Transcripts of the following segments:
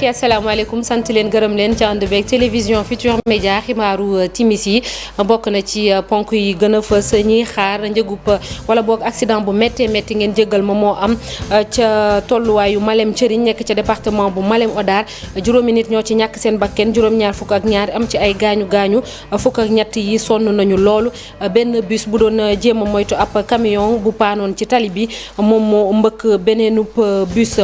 yi asalaamaaleykum sant leen gërëm leen ci ànd beeg télévision Futurs Médias xibaaru timis yi bokk na ci ponk yi gën a fës ñiy xaar njëgub wala boog accident bu méttee métti ngeen jéggal ma moo am ca tolluwaayu Malem Thierry nekk ca département bu Malem Hodar juróomi nit ñoo ci ñàkk seen bakken juróom-ñaar fukk ak ñaar am ci ay gaañu gaañu fukk ak ñett yi sonn nañu loolu benn bus bu doon jéem a moytu ab camion bu paanoon ci tali bi moom moo mbëkk beneenub bus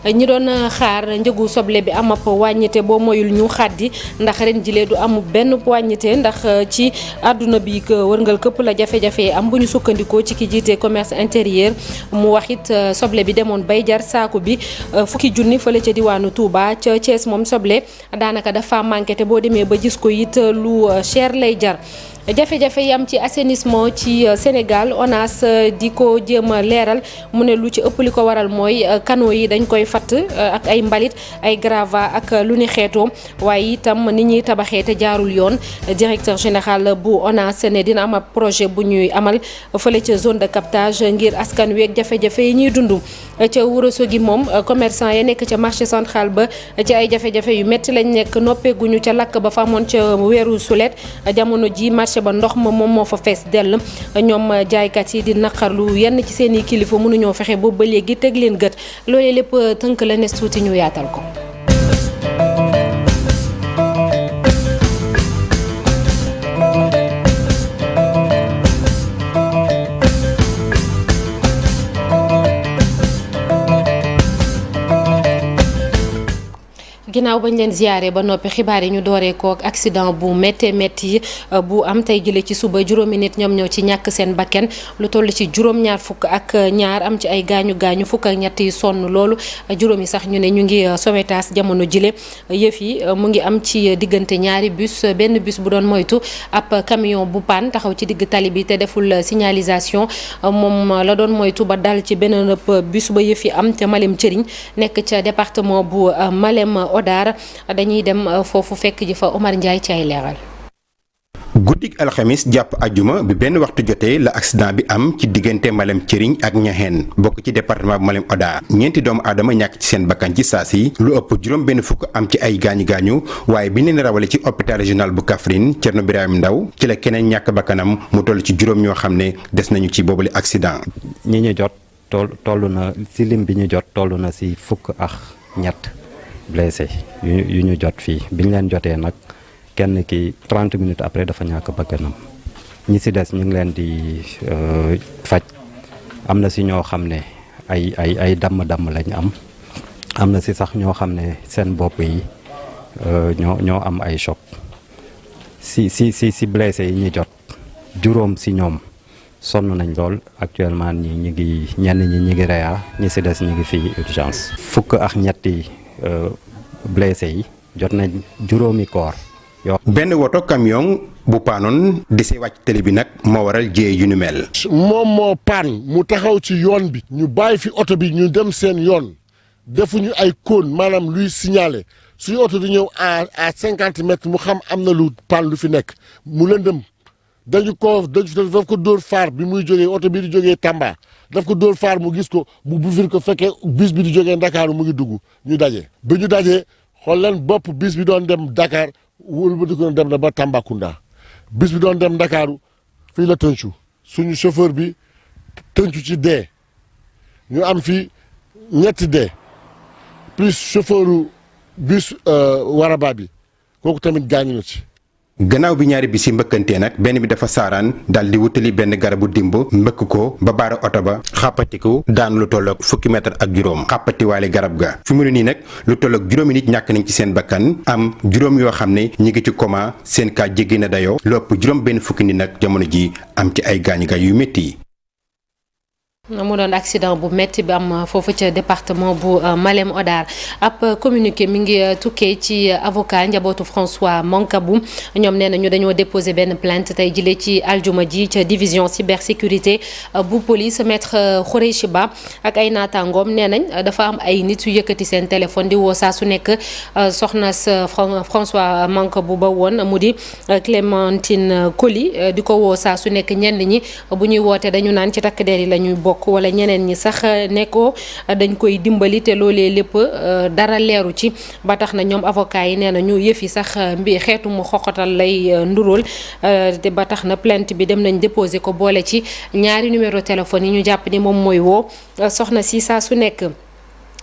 ñi doon xaar njëgu soble bi am ab wàññite boo moyul ñu xaddi ndax ren jilee du am benn wàññite ndax ci àdduna bi wërngal këpp la jafe-jafe am bu ñu sukkandikoo ci ki jiite commerce intérieur mu wax it soble bi demoon bay jar saaku bi fukki junni fële ca diwaanu Touba ca Thiès moom soble daanaka dafa manqué te boo demee ba gis ko it lu cher lay jar. jafe-jafe yi am ci assainissement ci Sénégal ONAS di ko jéem a leeral mu ne lu ci ëpp li ko waral mooy canaux yi dañ koy fatt ak ay mbalit ay grava ak lu ni xeetoo waaye itam ni ñuy tabaxee te jaarul yoon directeur général bu ONAS ne dina am ab projet bu ñuy amal fële ca zone de captage ngir askan wi ak jafe-jafe yi ñuy dund ca Ourossogui moom commerçant ya nekk ca marché central ba ci ay jafe-jafe yu métti lañ nekk noppeeguñu ca lakk ba fa amoon ca weeru sulet jamono ji marché ba ndox ma moom moo fa fees dell ñoom jaaykat yi di naqarlu yenn ci seen i kilifa mënuñoo fexe boobu ba léegi teg leen gët loolee lépp tënk la nes tuuti ñu yaatal ko. ginnaaw bañ leen ziyaare ba noppi xibaar yi ñu dooree ko ak accident bu méttee métti bu am tey jële ci suba juróomi nit ñoom ñoo ci ñàkk seen bakken lu toll ci juróom-ñaar fukk ak ñaar am ci ay gaañu gaañu fukk ak ñett yi sonn loolu juróomi sax ñu ne ñu ngi Sowétas jamono jile yëf yi mu ngi am ci diggante ñaari bus benn bus bu doon moytu ab camion bu paan taxaw ci digg tali bi te deful signalisation moom la doon moytu ba dal ci benn bus ba yëf yi am ca Malem Thierry nekk ca département bu Malem Hodar dañuy dem foofu fekk ji fa Omar Ndiaye ci ay leeral. guddik alxamis jàpp ajuma bi benn waxtu jotee la accident bi am ci diggante Malem Thierry ak Niakhène bokk ci département bu Malem Hodar ñeenti doomu aadama ñàkk ci seen bakkan ci saa si lu ëpp juróom benn fukk am ci ay gaañu gaañu waaye bi leen rawale ci hôpital régional bu Kaffrine Thierno Birahim Ndaw ci la keneen ñàkk bakkanam mu toll ci juróom ñoo xam ne des nañu ci boobule accident. ñi ñu jot toll na si lim bi ñu jot toll na si fukk ak ñett blessé yu ñu jot fii bi ñu leen jotee nag kenn ki 30 minutes après dafa ñàkk bakkanam ñi si des ñu ngi leen di faj am na si ñoo xam ne ay damm-damm lañ am na si sax ñoo xam ne seen bopp yi ñoo am ay choc si blessé yi ñu jot juróom si ñoom sonn nañ lool actuellement ñenn ñi ñi ngi réa ñi si des ñi ngi fii urgence fukk ak ñetti blessé yi jot nañ juróomi koor benn woto camion bu paanoon di si wàcc télé bi nag moo waral jéey yu nu mel. moom moo paan mu taxaw ci yoon bi ñu bàyyi fi oto bi ñu dem seen yoon defuñu ay cône maanaam luy signaler suñu oto di ñëw à 50 mètres mu xam am na lu paan lu fi nekk mu lëndëm daf ko dóor faar bi muy jógee oto bi di jógee Tamba daf ko dóor faar mu gis ko mu bufir ko fekkee bis bi di jógee Ndakaaru mu ngi dugg ñu daje bi ñu dajee xool leen bopp bis bi doon dem Dakar wóolu ba di ko dem na ba Tambacounda bis bi doon dem Ndakaaru fii la tëncu suñu chauffeur bi tëncu ci dee ñu am fi ñetti dee plus chauffeuru bus waraba bi kooku tamit gaañu na ci. gannaaw bi ñaari bis yi mbëkkantee nag benn bi dafa saaraan daal di wutali benn garabu dimb mbëkk ko ba baara oto ba xàppatiku daan lu tolloog fukki mètre ak juróom xàppatiwaale garab ga fi mu ne nii nag lu tolloog juróomi nit ñàkk nañ ci seen bakkan am juróom yoo xam ne ñi ngi ci coma seen kaa jéggi na dayoo lu ëpp juróom benn fukki nit nag jamono ji am ci ay gaañu gaañ yu métti yi. mu doon accident bu métti bi am foofu ca département bu Malem Hodar ab communiqué mi ngi tukkee ci avocat njabootu François Mancabou ñoom nee na ñu dañoo déposé benn plainte tey jëlee ci aljuma ji ca division cybersécurité bu police maître Khoureychi Ba ak ay naataangoom nee nañ dafa am ay nit yu yëkkati seen téléphone di woo saa su nekk soxna François Mancabou ba woon mu di Clémentine Coly di ko woo saa su nekk ñenn ñi bu ñuy woote dañu naan ci takk der yi la ñuy bokk bokk wala ñeneen ñi sax nekkoo dañ koy dimbali te loolee lépp dara leeru ci ba tax na ñoom avocat yi nee na ñu yëf yi sax xeetu mu xoxotal lay nduróol te ba tax na plainte bi dem nañ déposer ko boole ci ñaari numéro téléphone yi ñu jàpp ni moom mooy woo soxna si saa su nekk.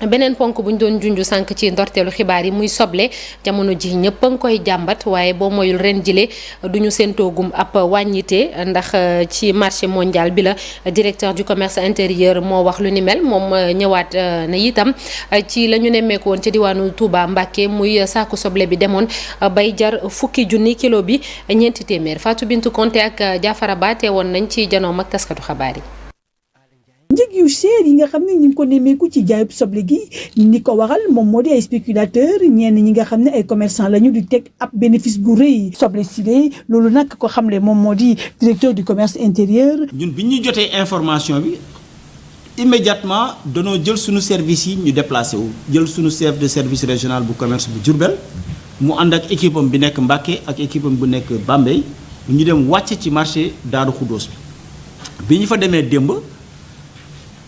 beneen ponk bu ñu doon junj sànq ci ndorteelu xibaar yi muy soble jamono ji ñëpp a ngi koy jàmbat waaye boo moyul ren jile du ñu séentoogum ab wàññite ndax ci marché mondial bi la directeur du commerce intérieur moo wax lu ni mel moom ñëwaat na itam ci la ñu nemmeeku woon ca diwaanu Touba Mbacké muy saaku soble bi demoon bay jar fukki junni kilo bi ñeenti téeméer Fatou Bintou Konté ak Diafara Ba teewoon nañ ci janoom ak taskatu xabaar yi. njëg yu cher yi nga xam ne ñu ngi ko nemmeeku ci jaayub soble gi ni ko waral moom moo di ay spéculateur ñenn ñi nga xam ne ay commerçant lañu di teg ab bénéfice bu rëy soble si loolu nag ko xamle moom moo di directeur du commerce intérieur. ñun bi ñu jotee information bi immédiatement danoo jël suñu service yi ñu déplacé wu jël suñu chef de service régional bu commerce bu Diourbel mu ànd ak équipe am bi nekk Mbacké ak équipe am bu nekk Bambey ñu dem wàcc ci marché Daaru Xuddoos bi ñu fa demee démb.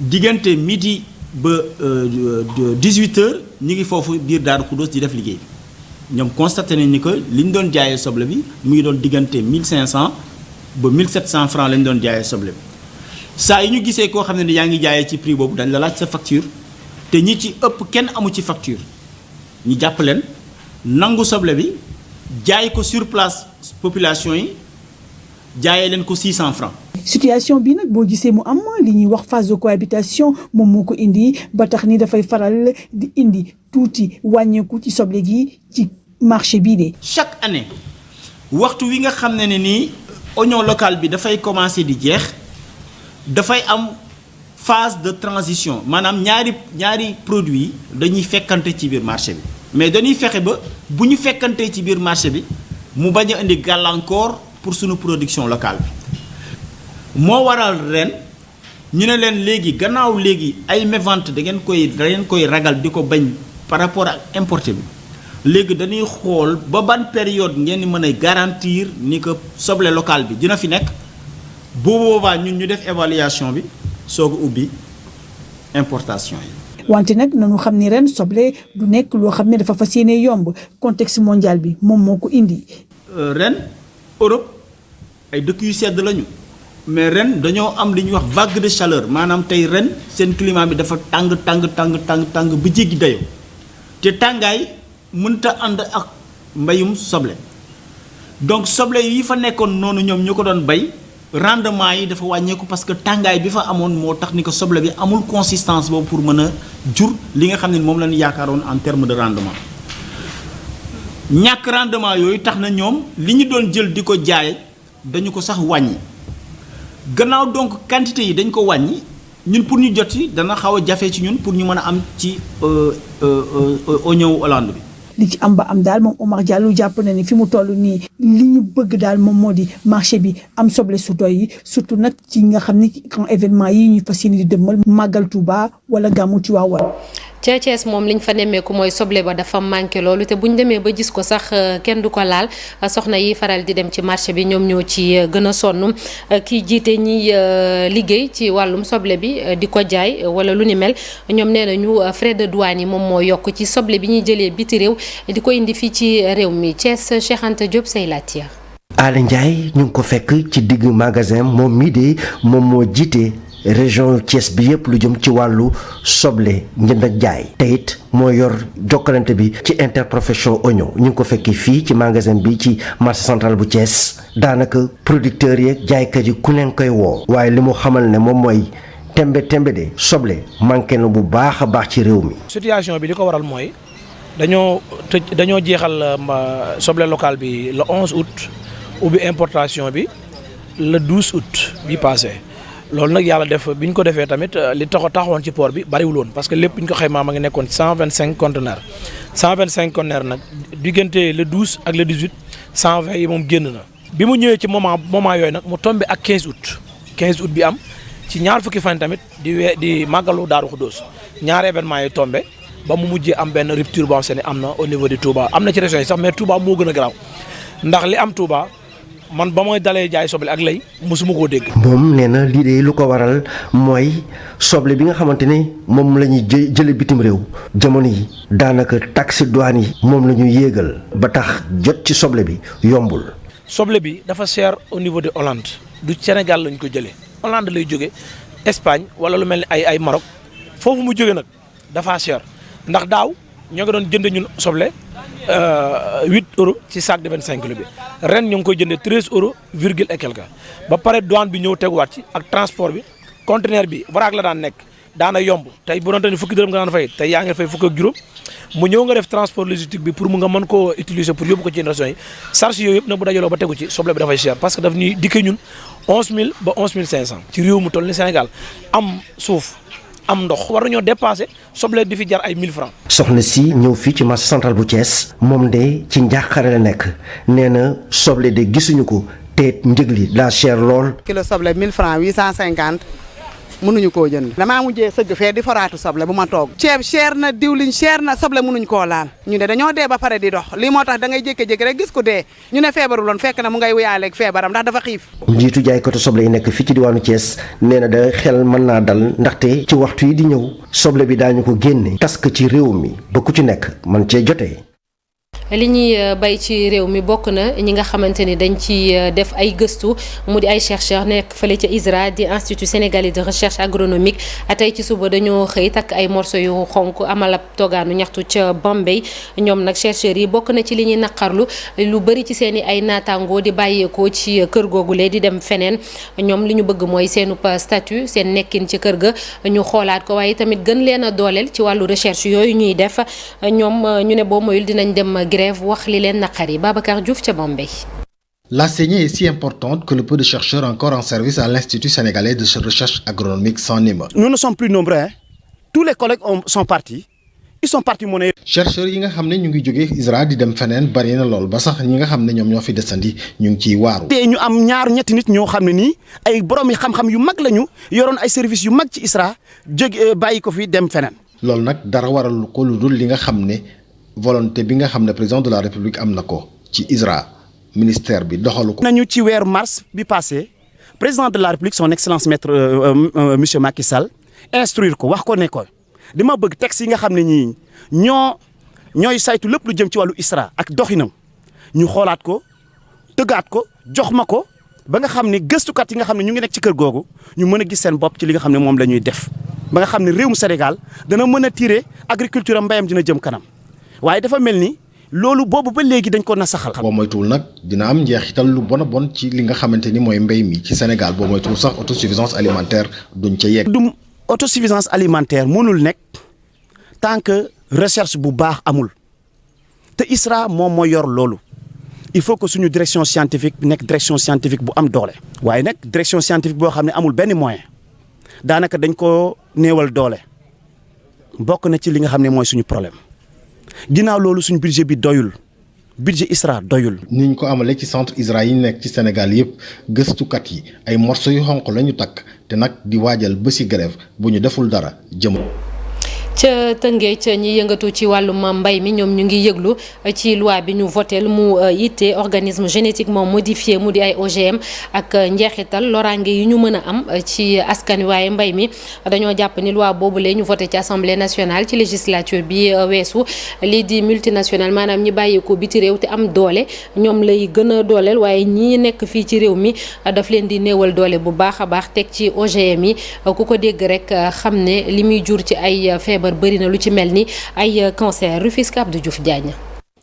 diggante midi ba 18h ñu ngi foofu biir Daaru Xuddoos di def liggéey bi ñoom constaté nañ ni que li ñu doon jaayee soble bi mu ngi doon diggante 1500 ba 1700 francs la ñu doon jaayee soble bi saa yi ñu gisee koo xam ne yaa ngi jaayee ci prix boobu dañ la laaj sa facture te ñi ci ëpp kenn amu ci facture ñu jàpp leen nangu soble bi jaay ko sur place population yi jaayee leen ko 600 francs. situation bi nag boo gisee mu am li ñuy wax phase de cohabitation moom moo ko indi ba tax ni dafay faral di indi tuuti wàññeeku ci soble gi ci marché bii de. chaque année waxtu wi nga xam ne nii oignon local bi dafay commencer di jeex dafay am phase de transition maanaam ñaari produits yi dañuy fekkante ci biir marché bi mais dañuy fexe ba bu ñu fekkantee ci biir marché bi mu bañ a indi gàllankoor pour suñu production locale bi. moo waral ren ñu ne leen léegi gannaaw léegi ay mévente da ngeen koy ragal di ko bañ par rapport ak importé bi léegi dañuy xool ba ban période ngeen mën a garantir ni que soble local bi dina fi nekk bu boobaa ñun ñu def évaluation bi soog a ubbi importation yi. wante nag nañu xam ni ren soble du nekk loo xam ne dafa fas yéene yomb contexte mondial bi moom moo ko indi. ren Europe ay dëkk yu sedd lañu. mais ren dañoo am li ñuy wax vague de chaleur maanaam tey ren seen climat bi dafa tàng ba jéggi dayoo te tàngaay mënta ànd ak mbayum soble donc soble yi fa nekkoon noonu ñoom ñu ko doon bay rendement yi dafa wàññeeku parce que tàngaay bi fa amoon moo tax ni ko soble bi amul consistance boobu pour mën a jur li nga xam ne moom la ñu yaakaaroon en terme de rendement ñàkk rendement yooyu tax na ñoom li ñu doon jël di ko jaay dañu ko sax wàññi. gannaaw donc quantité yi dañ ko wàññi ñun pour ñu jot ci dana xaw a jafe ci ñun pour ñu mën a am ci oignon Hollande bi. li ci am ba am daal moom Omar Diallo jàpp na ni fi mu toll nii li ñu bëgg daal moom moo di marché bi am soble su doy yi surtout nag ci nga xam ni grand événement yi ñu fas yéene di dëmmal màggal Touba wala gàmmu Tiwaawan. ca Thiès moom liñ fa nemmeeku mooy soble ba dafa manqué loolu te buñ demee ba gis ko sax kenn du ko laal soxna yi faral di dem ci marché bi ñoom ñoo ci gën a sonn kii jiite ñiy liggéey ci wàllum soble bi di ko jaay wala lu ni mel ñoom nee nañu frais de douane yi moom moo yokk ci soble bi ñuy jëlee biti réew di ko indi fii ci réew mi Thiès Cheikh Anta Diop say laaj ya. Aly Ndiaye ñu ngi ko fekk ci digg magasin moom mii de moom moo jiite. région Thiès bi yëpp lu jëm ci wàllu soble njënd ak jaay te it moo yor jokkalante bi ci interprofession oignon ñu ngi ko fekkee fii ci magasin bi ci marché central bu Thiès daanaka producteurs yeeg jaaykat yi ku leen koy woo waaye li mu xamal ne moom mooy tembe de soble manqué na bu baax a baax ci réew mi. situation bi li ko waral mooy dañoo jeexal soble local bi le 11 août ubbi importation bi le 12 août bi passé. loolu nag yàlla def bi ñu ko defee tamit li taxawoon ci port bi bariwul woon parce que lépp bi ñu ko xaymaa ma ngi nekkoon 125 conteneurs 125 conteneurs nag diggante le 12 ak le 18 120 yi moom génn na. bi mu ñëwee ci moment yooyu nag mu tombé ak 15 août bi am ci ñaar fukki fan tamit di màggalu Daaru Xuddoos ñaari événement yi tombé ba mu mujjee am benn rupture boo xam ne am na au niveau de Touba am na ci région yi sax mais Touba moo gën a garaaw ndax li am Touba man ba mooy dalee jaay soble ak lay mosuma koo dégg. moom nee na lii de lu ko waral mooy soble bi nga xamante ne moom la ñuy jële bitim réew jamono yi daanaka taxe douane yi moom la ñuy yéegal ba tax jot ci soble bi yombul. soble bi dafa cher au niveau de Hollande du Sénégal lañ ko jëlee Hollande lay jóge Espagne wala lu mel ni ay Maroc foofu mu jóge nag dafa cher ndax daaw ñoo ngi doon jënd ñun soble 8 euros ci sac de 25 kilos bi ren ñu ngi koy jëndee 13 euros virgule et quelque ba pare douane bi ñëw teguwaat ci ak transport bi conteneur bi vrac la daan nekk daana yomb tey bu doon te ni fukki dërëm nga daan fay tey yaa ngi fay fukk ak juróom mu ñëw nga def transport logistique bi pour mu nga mën koo utiliser pour yóbbu ko ci yenn régions yi charge yooyu yëpp nag bu dajaloo ba tegu ci soble bi dafay cher parce que daf ñuy dikkee ñun 11000 ba 11500 ci réew mu toll ni Sénégal am suuf am ndox war nañoo dépassé soble di fi jar ay 1000 francs. soxna si ñëw fii ci marché central bu Thiès moom de ci njàqare la nekk nee na soble de gisuñu ko te njëg li daa cher lool. kilo soble 1000 francs 850 mënuñu koo jënd. damaa mujjee sëgg fee di foraatu soble bu ma toog. ceeb cher na diwlin cher na soble mënuñ koo laal. ñu ne dañoo dee ba pare di dox lii moo tax da ngay jékki-jékki rek gis ko dee ñu ne feebaru loon fekk na mu ngay wuyaaleeg feebaram ndax dafa xiif. njiitu jaaykatu soble yi nekk fii ci diwaanu Thiès nee na da xel mën naa dal ndaxte ci waxtu yi di ñëw soble bi daañu ko génne tas ko ci réew mi ba ku ci nekk man cee jotee. li ñuy bay ci réew mi bokk na ñi nga xamante ni dañ ci def ay gëstu mu di ay chercheurs nekk fële ca ISRA di Institut sénégalais de recherche agronomique tey ci suba dañoo xëy takk ay morceau yu xonk amal ab toogaanu ñaxtu ca Bambey ñoom nag chercheurs yi bokk na ci li ñuy naqarlu lu bëri ci seen i ay naataangoo di bàyyeekoo ci kër googule di dem feneen ñoom li ñu bëgg mooy seenu statut seen nekkin ci kër ga ñu xoolaat ko waaye tamit gën leen a dooleel ci wàllu recherche yooyu ñuy def ñoom ñu ne boo moyul dinañ dem grève wax li leen naqari Babacar Diouf ca Bambey. La saignée est si importante que le peu de chercheurs encore en service à l'Institut sénégalais de recherche agronomique s'en émeut. Nous ne sommes plus nombreux, hein. Tous les collègues sont partis. Ils sont partis monnaie. chercheurs yi nga xam ne ñu ngi jóge ISRA di dem feneen bari na lool ba sax ñi nga xam ne ñoom ñoo fi desandi ñu ngi ciy waaru. te ñu am ñetti nit ñoo xam ne nii ay borom yi xam-xam yu mag lañu yoroon ay services yu mag ci ISRA jóge bàyyi ko fi dem feneen. loolu nag dara waral ko lu dul li nga xam ne volonté bi nga xam ne président de la république am na ko ci ISRA ministère bi doxalu ko. nañu ci weeru mars bi passé président de la république son excellence maître monsieur Macky Sall instruire ko wax ko ne ko dama bëgg texte yi nga xam ne ñii ñooy saytu lépp lu jëm ci wàllu ISRA ak doxinam ñu xoolaat ko tëggaat ko jox ma ko ba nga xam ne gëstukat yi nga xam ne ñu ngi nekk ci kër googu ñu mën a gis seen bopp ci li nga xam ne moom la ñuy def ba nga xam ne réewum Sénégal dana mën a tirer agriculture am mbéyam dina jëm kanam waaye dafa mel ni loolu boobu ba léegi dañ ko nasaxal. boo moytuwul nag dina am njeexital lu bon a bon ci li nga xamante ni mooy mbéy mi ci Sénégal boo moytuwul sax autosuffisance alimentaire duñ ca yegg. du autosuffisance alimentaire mënul nekk tant que recherche bu baax amul te ISRA moom mooy yor loolu il faut que suñu direction scientifique nekk direction scientifique bu am doole. waaye nag direction scientifique boo xam ne amul benn moyen daanaka dañ ko néewal doole bokk na ci li nga xam ne mooy suñu problème ginnaaw loolu suñu budget bi doyul budget ISRA doyul. ni ñu ko amalee ci centre ISRA yi nekk ci Sénégal yëpp gëstukat yi ay morceaux yu xonq la ñu takk te nag di waajal ba ci grève bu ñu deful dara jëm. ca Tëngéej ca ñi yëngatu ci wàllum mbay mi ñoom ñu ngi yëglu ci loi bi ñu votel mu yitte organisme génétiquement modifié mu di ay OGM ak njeexital loraange yi ñu mën a am ci askan waaye mbay mi dañoo jàpp ni loi boobu lee ñu voté ci assemblée nationale ci législature bi weesu lii di multinationale maanaam ñi bàyyeekoo biti réew te am doole ñoom lay gën a dooleel waaye ñi nekk fii ci réew mi daf leen di néewal doole bu baax a baax teg ci OGM yi ku ko dégg rek xam ne li muy jur ci ay feebar bëri na lu ci mel ni ay cancer Rufisque Abdou Diouf Diagne.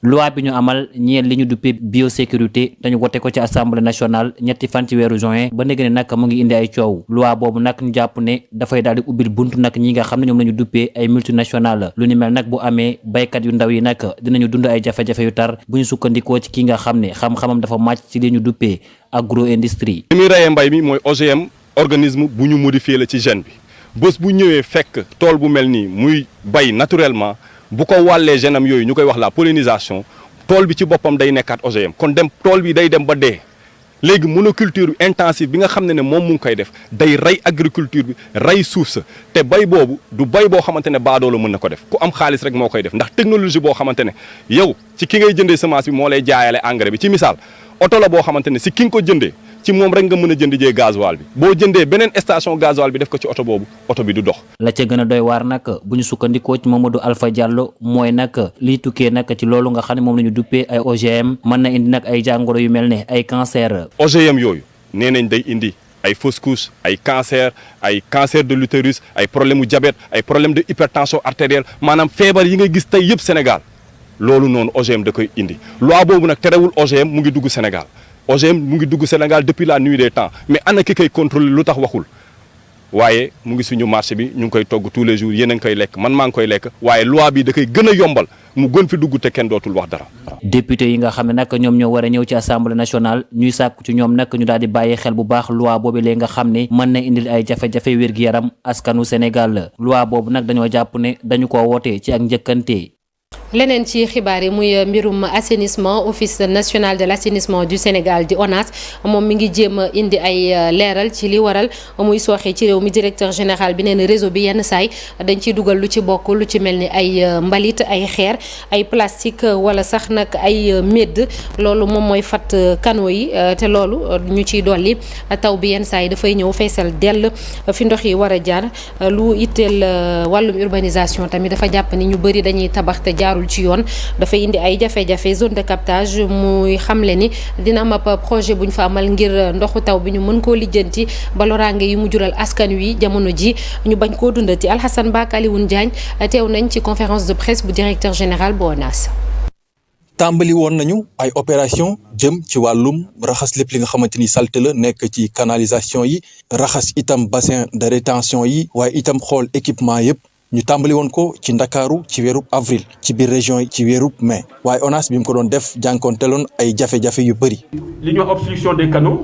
loi bi ñu amal ñeel li ñu duppee biosécurité dañu wote ko ci assemblée nationale ñetti fan ci weeru juin ba léegi ne nag mu ngi indi ay coow loi boobu nag ñu jàpp ne dafay daal di ubbil buntu nag ñi nga xam ne ñoom la ñu duppee ay multinationales lu ni mel nag bu amee baykat yu ndaw yi nag dinañu dund ay jafe-jafe yu tar bu ñu sukkandikoo ci ki nga xam ne xam-xamam dafa màcc ci li ñu duppee agro industrie. li muy reyee mbay mi mooy OGM organisme bu ñu modifié la ci gène bi. bés bu ñëwee fekk tool bu mel nii muy bay naturellement bu ko wàllee gène am yooyu ñu koy wax la pollinisation tool bi ci boppam day nekkaat OGM kon dem tool bi day dem ba dee léegi monoculture intensive bi nga xam ne moom mu ngi koy def day rey agriculture bi rey suuf sa te bay boobu du bay boo xamante ne baadoo la mën na ko def ku am xaalis rek moo koy def ndax technologie boo xamante ne yow ci ki ngay jëndee semence bi moo lay jaayale engrais bi ci misaal oto la boo xamante ne si ki nga ko jëndee ci moom rek nga mën a jënd jee gasoil bi boo jëndee beneen station gasoil bi def ko ci oto boobu oto bi du dox. la ca gën a doy waar nag bu ñu sukkandikoo ci Mamadou Alpha Diallo mooy nag liy tukkee nag ci loolu nga xam ne moom la ñu duppee ay OGM mën na indi nag ay jàngoro yu mel ne ay cancer. OGM yooyu nee nañ day indi ay fausse couche ay cancer de l'utérus ay problème mu diabète ay problème de hypertension artérielle maanaam feebar yi nga gis tey yëpp Sénégal loolu noonu OGM da koy indi loi boobu nag terewul OGM mu ngi dugg Sénégal. OGM mu ngi dugg Sénégal depuis la nuit des temps mais ana ki koy contrôler lu tax waxul waaye mu ngi suñu marché bi ñu ngi koy togg tous les jours yéen a ngi koy lekk man maa ngi koy lekk waaye loi bi da koy gën a yombal mu gën fi dugg te kenn dootul wax dara. député yi nga xam ne nag ñoom ñoo war a ñëw ci assemblée nationale ñuy sàkku ci ñoom nag ñu daal di bàyyi xel bu baax loi boobu léegi nga xam ne mën na indil ay jafe-jafe wér-gu-yaram askanu Sénégal loi boobu nag dañoo jàpp ne dañu ko wootee ci ak njëkkante. leneen ci xibaar yi muy mbirum assainissement office national de l'assainissement du Sénégal di ONAS moom mi ngi jéem a indi ay leeral ci li waral muy sooxee ci réew mi directeur général bi nee na réseau bi yenn saay dañ ciy dugal lu ci bokk lu ci mel ni ay mbalit ay xeer ay plastique wala sax nag ay médd loolu moom mooy fat canaux yi te loolu ñu ciy dolli taw bi yenn saay dafay ñëw feesal dell fi ndox yi war a jaar lu itteel wàllum urbanisation tamit dafa jàpp ni ñu bëri dañuy tabax te jaarul ci yoon dafay indi ay jafe-jafe zone de captage muy xamle ni dina am ab projet bu ñu fa amal ngir ndoxu taw bi ñu mën koo lijjanti ba loraange yi mu jural askan wi jamono ji ñu bañ koo dundati Alhassane Ba ak Alioune Diagne teew nañ ci conférence de presse bu directeur général bu ONAS. tàmbali woon nañu ay opération jëm ci wàllum raxas lépp li nga xamante ni salte la nekk ci canalisation yi raxas itam bassin de rétention yi waaye itam xool équipement yëpp. ñu tàmbali woon ko ci Ndakaaru ci weerub avril ci biir région yi ci weerub mai waaye ONAS bi mu ko doon def jànkoonteloon ay jafe-jafe yu bëri. li ñuy wax obstruction des canaux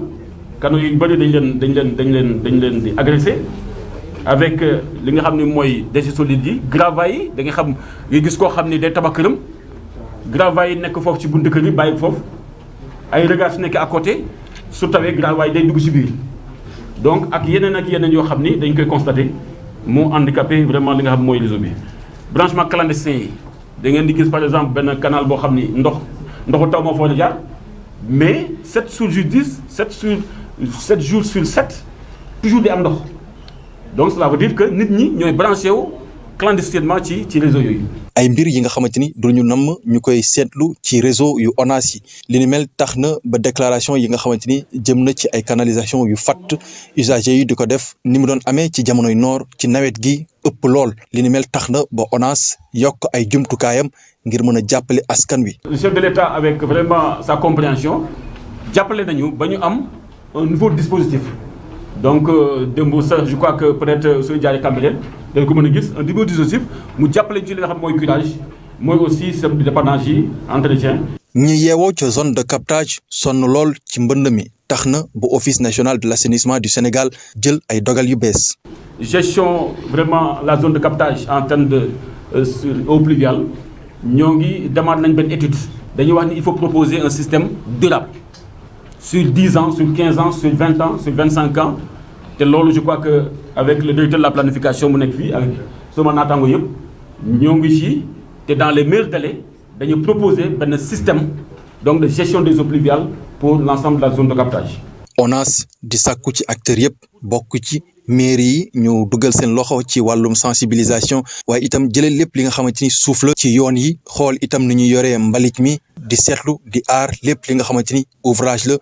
yu bëri dañ leen di agressé avec li nga xam ne mooy déchets solides yi gravats yi da nga gis koo xam ne day tabax këram gravats yi nekk foofu ci buntu kër yi bàyyi foofu ay regards su nekk à côté su tawee gravats yi day dugg ci biir donc ak yeneen yoo xam ni dañ koy constaté. moo handicapé vraiment li nga xam mooy réseau bi branchement clandestin yi da ngeen di gis par exemple benn canal boo xam ni ndoxu taw moo fa la jaar mais 7 jours sur 7 toujours di am ndox donc cela veut dire que nit ñi ñooy branché wu clandestinement ci réseau yooyu. ay mbir yi nga xamante ni duñu namm ñu koy seetlu ci réseau yu ONAS yi li ni mel tax na ba déclaration yi nga xamante ni jëm na ci ay canalisation yu fatt usagers yi di ko def ni mu doon amee ci jamonoy noor ci nawet gi ëpp lool li ni mel tax na ba ONAS yokk ay jumtukaayam ngir mën a jàppale askan wi. Le chef de l'État avec vraiment sa compréhension jàppale nañu ba ñu am un nouveau dispositif donc démb sax je crois que peut-être suñu jaaree Cambérène dañ ko mën a gis un nouveau dispositif mu jàppale ci li nga xam mooy curage mooy aussi système de dépannage yi entretien. ñi yeewoo ca zone de captage sonn lool ci mbënd mi tax na bu office national de l'assainissement du Sénégal jël ay dogal yu bees. gestion vraiment la zone de captage en termes de eau pluviale ñoo ngi demande nañ benn étude dañuy wax ni il faut proposer un système durable sur 10 ans sur 15 ans sur 20 ans sur 25 ans te loolu je crois que avec le directeur de la planification mu nekk fii ak sama naataango yëpp ñoo ngi ci te dans les meilleurs délais dañu proposer benn système donc de gestion des eaux pluviales pour l'ensemble de la zone de captage. ONAS di sàkku ci acteurs yëpp bokk ci mairie yi ñu dugal seen loxo ci wàllum sensibilisation waaye itam jëlee lépp li nga xamante ni suuf la ci yoon yi xool itam ni ñu yoree mbalit mi di seetlu di aar lépp li nga xamante ni ouvrage la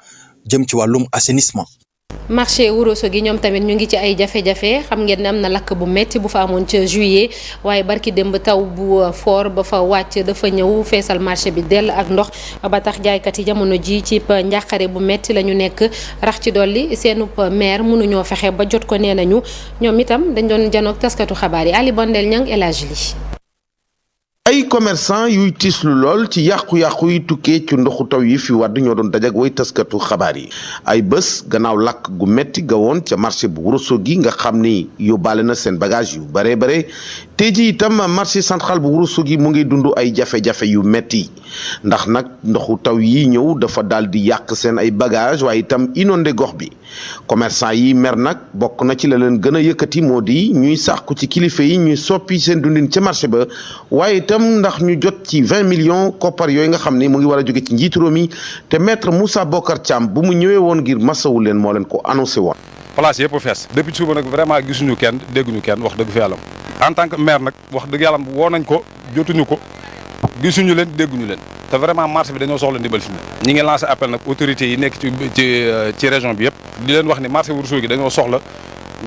jëm ci wàllum assainissement. marché Ourossogui ñoom tamit ñu ngi ci ay jafe-jafe xam ngeen ne am na lakk bu metti bu fa amoon ca juillet waaye barki démb taw bu fort ba fa wàcc dafa ñëw feesal marché bi dell ak ndox ba tax jaaykat yi jamono ji ci njàqare bu metti la ñu nekk rax ci dolli seenub maire mënuñoo fexe ba jot ko nee nañu ñoom itam dañ doon janoog taskatu xabaar yi Ali Bandel Niang El Hadji Li ay commerçant yuy tiislu lool ci yàqu-yàqu yi tukkee ci ndoxu taw yi fi wadd ñoo doon dajak way taskatu xabaar yi ay bés gannaaw lakk gu metti ga woon ca marché bu Ourossogui nga xam ni yóbbaale na seen bagage yu bare tey ji itam marché central bu Ourossogui mu ngi dund ay jafe-jafe yu metti ndax nag ndoxu taw yi ñëw dafa daal di yàq seen ay bagage waaye itam inondé gox bi commerçant yi mer nag bokk na ci la leen gën a yëkkati moo di ñuy sàkku ci kilifa yi ñuy soppi seen dundin ca marché ba waaye itam ndax ñu jot ci 20 millions koppar yooyu nga xam ne mu ngi war a jóge ci njiitu réew mi te maître Moussa Bokar Thiam bu mu ñëwee woon ngir masawu leen moo leen ko annoncé woon. place yëpp fees depuis suba nag vraiment gisuñu kenn dégguñu kenn wax dëgg fi yàlla en tant que maire nag wax dëgg yàlla woo nañ ko jotuñu ko gisuñu leen dégguñu leen te vraiment marché bi dañoo soxla ndimbal fi mu ñi ngi lancé appel nag autorités yi nekk ci région bi yëpp di leen wax ni marché Ourossogui dañoo soxla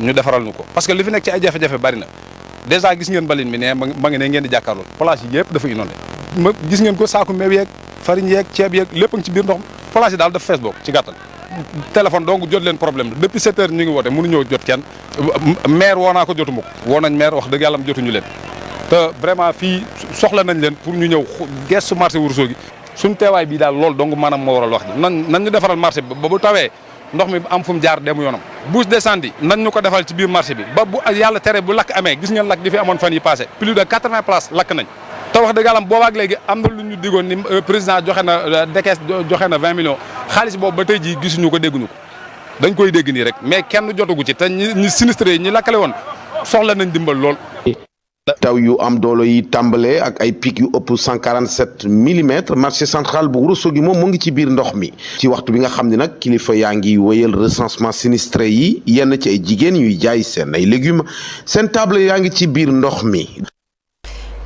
ñu defaral ñu ko parce que li fi nekk ci ay jafe-jafe bari na déjà gis ngeen mbalit mi ne ma ngi ne ngeen di jàkkaarloo place yi yëpp dafa inondé ma gis ngeen ko saaku meew yeeg farine yeeg ceeb yeeg lépp a ngi ci biir ndox place yi daal dafa fees boobu ci gàttal téléphone donc jot leen problème la depuis 7 heures ñu ngi woote mënuñoo jot kenn maire woo naa ko jotuma ko woo nañ maire wax dëgg yàlla jotuñu leen te vraiment fii soxla nañ leen pour ñu ñëw gestu marché Ourossogui suñ teewaay bii daal loolu donc maanaam moo waral wax ji nañ ñu defaral marché bi ba bu tawee ndox mi am fu mu jaar demu yoonam bouche d'incendie nañ ñu ko defal ci biir marché bi ba bu yàlla tere bu lakk amee gis ngeen lakk di fi amoon fan yi passé plus de 80 places lakk nañ te wax dëgg yàlla boobaak léegi am na lu ñu digoon ni président joxe na décaisse joxe na 20 millions xaalis boobu ba tey jii gisuñu ko dégguñu ko dañ koy dégg nii rek mais kenn jotagu ci te ñi sinistré yi ñi lakkale woon soxla nañ dimbal lool. taw yu am doolo yi tàmbale ak ay pic yu ëpp 147 millimètres marché central bu Ourossogui moom mu ngi ci biir ndox mi ci waxtu bi nga xam ne nag kilifa yaa ngi wéyal recensement sinistré yi yenn ci ay jigéen yuy jaay seen ay légumes seen table yaa ngi ci biir ndox mi.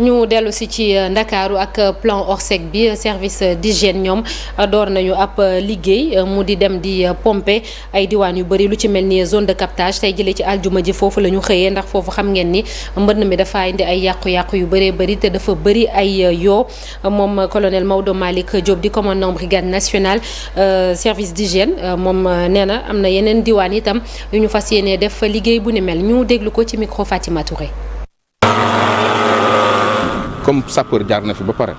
ñu dellu si ci Ndakaaru ak plan Orsec bi service d'hygiène ñoom door nañu ab liggéey mu di dem di pomper ay diwaan yu bëri lu ci mel ni zone de captage tey jëlee ci aljuma ji foofu la ñu xëyee ndax foofu xam ngeen ni mbënn mi dafa indi ay yàqu-yàqu yu bëree bëri te dafa bëri ay yoo moom colonel Maodo Malick Diop di commandant brigade nationale service d'hygiène moom nee na am na yeneen diwaan itam yu ñu fas yéenee def liggéey bu ni mel ñu déglu ko ci micro Fatima Touré. comme sapeur jaar na fi ba pare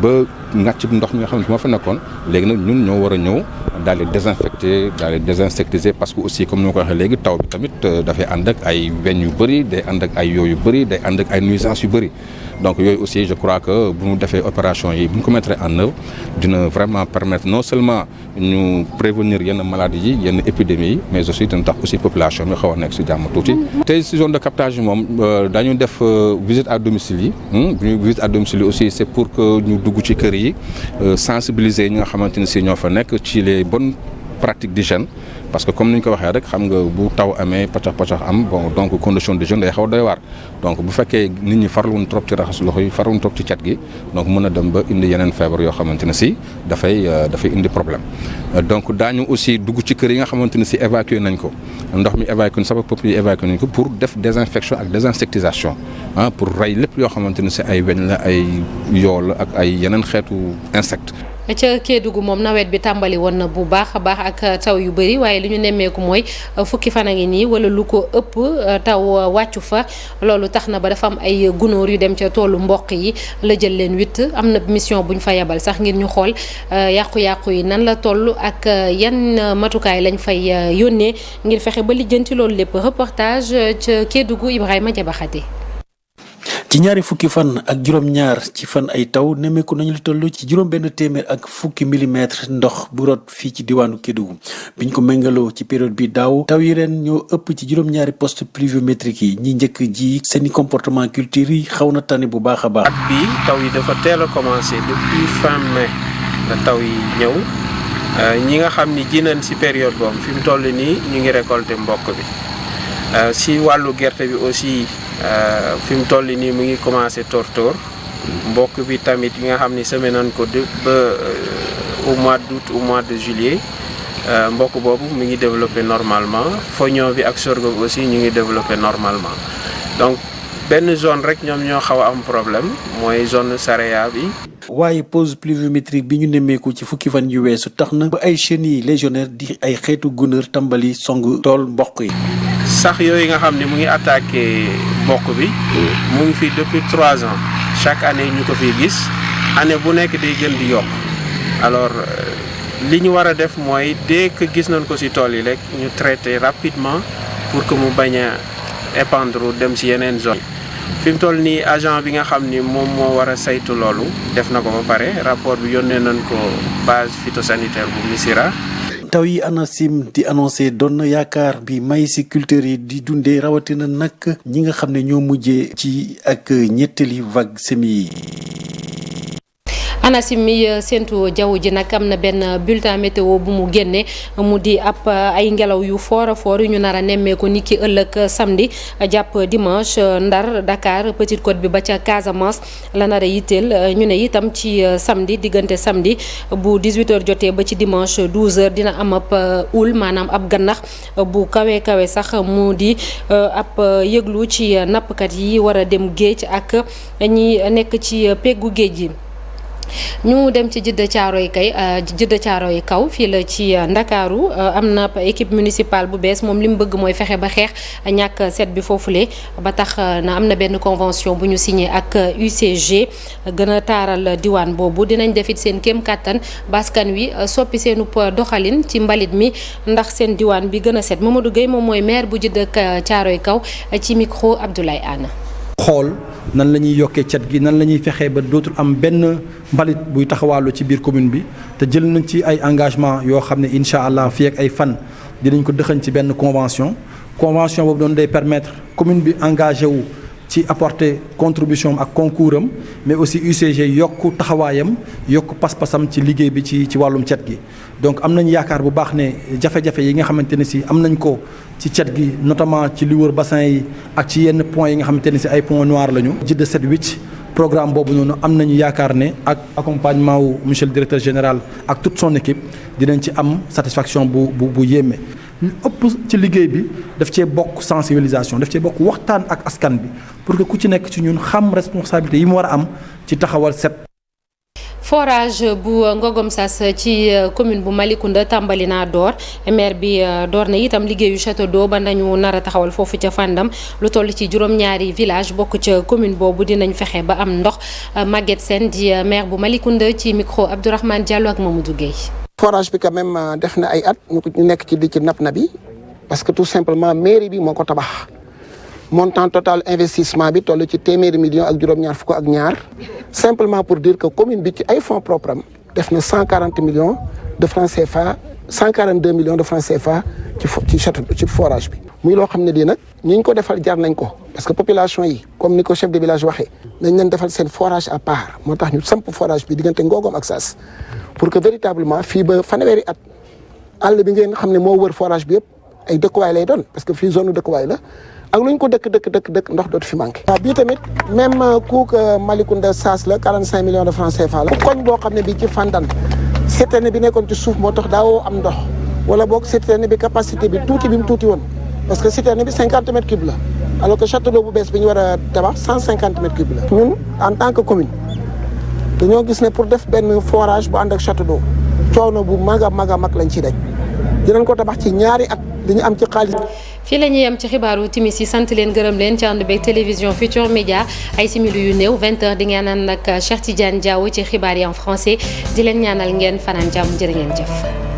ba ngàcc ndox mi nga xam ne moo fa nekkoon léegi nag ñun ñoo war a ñëw daal di désinfecter daal di désinsectiser parce que aussi comme ni ma ko waxee léegi taw bi tamit dafay ànd ak ay weñ yu bëri day ànd ak ay yoo yu bëri day ànd ak ay nuisances yu bëri donc yooyu aussi je crois que bu ñu defee opération yi bu ñu ko mettre en œuvre dina vraiment permettre non seulement ñu prévenir yenn maladies yi yenn épidémies yi mais aussi dina tax aussi population bi xaw a nekk si jàmm tuuti. tey si zone de captage yi moom dañu def visite à domicile yi bu ñu visite à domicile yi aussi c'est pour que ñu dugg ci kër yi sensibiliser ñi nga xamante ne si ñoo fa nekk ci les bonnes pratiques d'hygiène parce que comme ni ñu ko waxee rek xam nga bu taw amee paccax am bon donc condition d'hygiène day xaw doy waar donc bu fekkee nit ñi farluwuñ trop ci raxas loxo yi farluwuñ trop ci cet gi donc mën a dem ba indi yeneen feebar yoo xamante ne si dafay indi problème donc daañu aussi dugg ci kër yi nga xamante ne si évacué nañ ko ndox mi évacué sapeurs-pompiers yi évacué nañ ko pour def désinfection ak désinsectisation pour rey lépp yoo xamante ne si ay weñ la ay yoo la ak ay yeneen xeetu insectes. ca Kédougou moom nawet bi tàmbali woon na bu baax a baax ak taw yu bëri waaye li ñu nemmeeku mooy fukki fan a ngi nii wala lu ko ëpp taw wàccu fa loolu tax na ba dafa am ay gunóor yu dem ca toolu mboq yi la jël leen 8 am na mission bu ñu fa yebal sax ngir ñu xool yàqu-yàqu yi nan la toll ak yan matukaay lañ fay yónnee ngir fexe ba lijjanti loolu lépp reportage ca Kédougou Ibrahima Diabakhate. ci ñaari fukki fan ak juróom-ñaar ci fan ay taw nemmeeku nañu lu toll ci juróom-benn téeméer ak fukki millimètre ndox bu rot fii ci diwaanu Kédougou biñ ko méngaloo ci période bi daaw taw yi ren ñoo ëpp ci juróom-ñaari poste pluviométrique yi ñi njëkk ji seeni comportement culture yi xaw na tane bu baax a baax. at bi taw yi dafa teel a commencé depuis fin mai la taw yi ñëw ñi nga xam ni ji nañ si période boobu fi mu toll nii ñu ngi récolter mboq bi si wàllu gerte bi aussi. fi mu toll nii mu ngi commencé tóor-tóor mbokk bi tamit yi nga xam ni semé nañ ko ba au mois d'août au mois de juillet mbokk boobu mu ngi développé normalement foño bi ak sorgho bi aussi ñu ngi développé normalement donc benn zone rek ñoom ñoo xaw a am problème mooy zone Saraya bi. waaye pause pluviométrique bi ñu nemmeeku ci fukki fan yu weesu tax na ba ay chenilles légionnaires di ay xeetu gunóor tàmbali song tool mboq yi. sax yooyu nga xam ne mu ngi attaqué mboq bi mu ngi fi depuis 3 ans chaque année ñu ko fiy gis année bu nekk day gën di yokk alors li ñu war a def mooy dès que gis nañ ko ci tool yi rek ñu traité rapidement pour que mu bañ a épandre dem ci yeneen zone fi mu toll nii agent bi nga xam ni moom moo war a saytu loolu def na ko ba pare rapport bi yónnee nañ ko base phytosanitaire bu Missirah. taw yi ANACIM di annoncé doon na yaakaar bi maïsiculteurs yi di dundee rawatina nag ñi nga xam ne ñoo mujjee ci ak ñettali vague semis yi. ANACIM mi séntu jaww ji nag am na benn bulletin météo bu mu génne mu di ab ay ngelaw yu fort a fort yu ñu nar a nemmeeku ni ki ëllëg samedi jàpp dimanche Ndar Dakar Petite Côte bi ba ca Casamance la nar a yitteel ñu ne itam ci samedi diggante samedi bu 18h jotee ba ci dimanche 12h dina am ab ul maanaam ab gannax bu kawe kawe sax mu di ab yëglu ci nappkat yi war a dem géej ak ñi nekk ci peggu géej gi. ñu dem ci Jidda Caaroy kaw fii la ci Ndakaaru am na équipe municipale bu bees moom li mu bëgg mooy fexe ba xeex ñàkk set bi foofule ba tax na am na benn convention bu ñu signé ak UCG gën a taaral diwaan boobu dinañ defit seen kéem kàttan baskan wi soppi seenu doxalin ci mbalit mi ndax seen diwaan bi gën a set Mamadou Gueye moom mooy maire bu Jidda Caaroy kaw ci micro Abdoulaye Anna. xool nan la ñuy yokkee cet gi nan la ñuy fexee ba dootul am benn mbalit buy taxawaalu ci biir commune bi te jël nañ ci ay engagement yoo xam ne incha allah fii ak ay fan dinañ ko dëxañ ci benn convention boobu doon day permettre commune bi engagé wu ci apporter contribution ak concours am mais aussi UCG yokk taxawaayam yokk pas-pasam ci liggéey bi ci wàllum cet gi donc am nañ yaakaar bu baax ne jafe-jafe yi nga xamante ne si am nañ ko ci cet gi notamment ci li wër bassin yi ak ci yenn points yi nga xamante ne si ay points noirs lañu. Jidda Set Wicc programme boobu noonu am nañu yaakaar ne ak accompagnement wu monsieur le directeur général ak toute son équipe dinañ ci am satisfaction bu yéeme. ñu ëpp ci liggéey bi daf cee bokk sensibilisation daf cee bokk waxtaan ak askan bi pour que ku ci nekk ci ñun xam responsabilité yi mu war a am ci taxawal set. forage bu Ngogom Sas ci commune bu Malicounda tàmbali naa door maire bi door na itam liggéeyu château d'eau ba nañu nar a taxawal foofu ca Fandam lu toll ci juróom-ñaari village bokk ca commune boobu dinañ fexe ba am ndox Maguette Sène di maire bu Malicounda ci micro Abdourahmane Diallo ak Mamadou Gueye. forage bi quand même def na ay at ñu nekk ci di ci napp na bi parce que tout simplement mairie bi moo ko tabax montant total investissement bi toll ci téeméeri millions ak juróom-ñaar fukk ak ñaar simplement pour dire que commune bi ci ay fonds propres am def na 140 millions de francs CFA 142 millions de francs CFA ci forage bi. muy loo xam ne lii nag ñi ñu ko defal jar nañ ko parce que population yi comme ni ko chef de village waxee nañ leen defal seen forage à part moo tax ñu samp forage bi diggante Ngogom ak Sas pour que véritablement fii ba fanweeri at àll bi ngeen xam ne moo wër forage bi yëpp ay dëkkuwaay lay doon parce que fii zone dëkkuwaay la ak lu ñu ko dëkk ndox dootu fi manqué. waaw bii tamit même coût Malicounda Sas la 45 millions de francs CFA la. koñ boo xam ne bii ci Fandane citerne bi nekkoon ci suuf moo tax daawoo am ndox wala boog citerne bi capacité bi tuuti bi mu tuuti woon parce que citerne bi 50 mètres cubes la alors que château d'eau bu bees bi ñu war a tabax 150 mètres cubes la. ñun en tant que commune dañoo gis ne pour def benn forage bu ànd ak château d'eau coono bu mag a mag lañ ciy daj dinañ ko tabax ci ñaari at dañu am ci xaalis. fii la ñuy yem ci xibaaru timis yi sant leen gërëm leen ci ànd beeg télévision Futurs Médias ay simili yu néew 20h di ngeen naan nag Cheikh Tidiane Diaw ci xibaar yi en français di leen ñaanal ngeen fanaan jàmm jërë ngeen jëf.